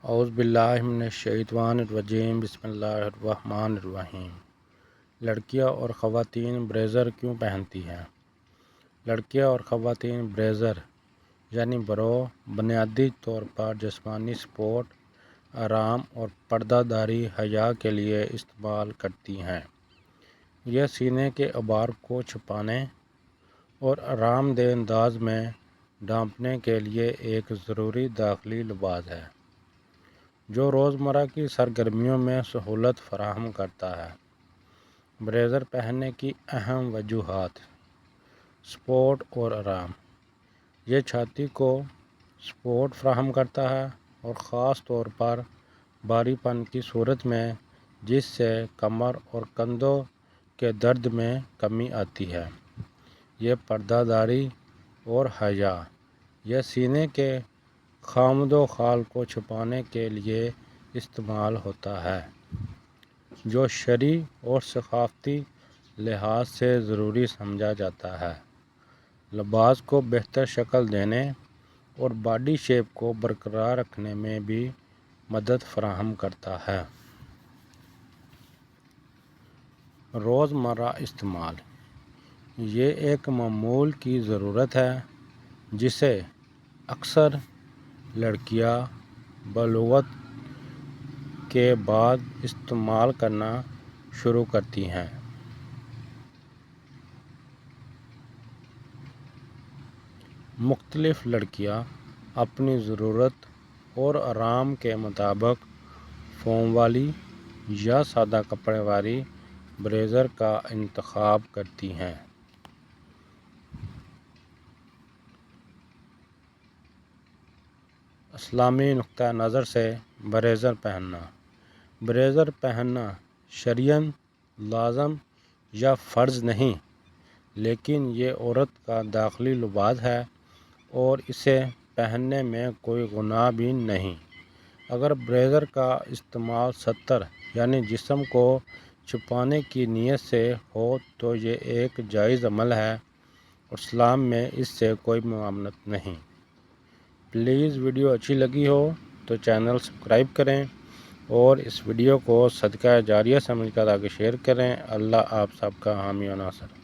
اعوذ باللہ من الشیطان الرجیم بسم اللہ الرحمن الرحیم۔ لڑکیاں اور خواتین بریزر کیوں پہنتی ہیں؟ لڑکیاں اور خواتین بریزر یعنی برو بنیادی طور پر جسمانی سپورٹ، آرام اور پردہ داری حیا کے لیے استعمال کرتی ہیں۔ یہ سینے کے غبار کو چھپانے اور آرام دہ انداز میں ڈھانپنے کے لیے ایک ضروری داخلی لباس ہے جو روزمرہ کی سرگرمیوں میں سہولت فراہم کرتا ہے۔ بریزر پہننے کی اہم وجوہات: سپورٹ اور آرام۔ یہ چھاتی کو سپورٹ فراہم کرتا ہے اور خاص طور پر بھاری پن کی صورت میں، جس سے کمر اور کندھوں کے درد میں کمی آتی ہے۔ یہ پردہ داری اور حیا۔ یہ سینے کے خامد و خال کو چھپانے کے لیے استعمال ہوتا ہے، جو شرعی اور ثقافتی لحاظ سے ضروری سمجھا جاتا ہے۔ لباس کو بہتر شکل دینے اور باڈی شیپ کو برقرار رکھنے میں بھی مدد فراہم کرتا ہے۔ روزمرہ استعمال: یہ ایک معمول کی ضرورت ہے جسے اکثر لڑکیاں بلوغت کے بعد استعمال کرنا شروع کرتی ہیں۔ مختلف لڑکیاں اپنی ضرورت اور آرام کے مطابق فوم والی یا سادہ کپڑے والی بریزر کا انتخاب کرتی ہیں۔ اسلامی نقطہ نظر سے بریزر پہننا۔ بریزر پہننا شرعاً لازم یا فرض نہیں، لیکن یہ عورت کا داخلی لباس ہے اور اسے پہننے میں کوئی گناہ بھی نہیں۔ اگر بریزر کا استعمال ستر یعنی جسم کو چھپانے کی نیت سے ہو تو یہ ایک جائز عمل ہے اور اسلام میں اس سے کوئی ممانعت نہیں۔ پلیز ویڈیو اچھی لگی ہو تو چینل سبسکرائب کریں اور اس ویڈیو کو صدقہ جاریہ سمجھ کر آگے شیئر کریں۔ اللہ آپ سب کا حامی و ناصر۔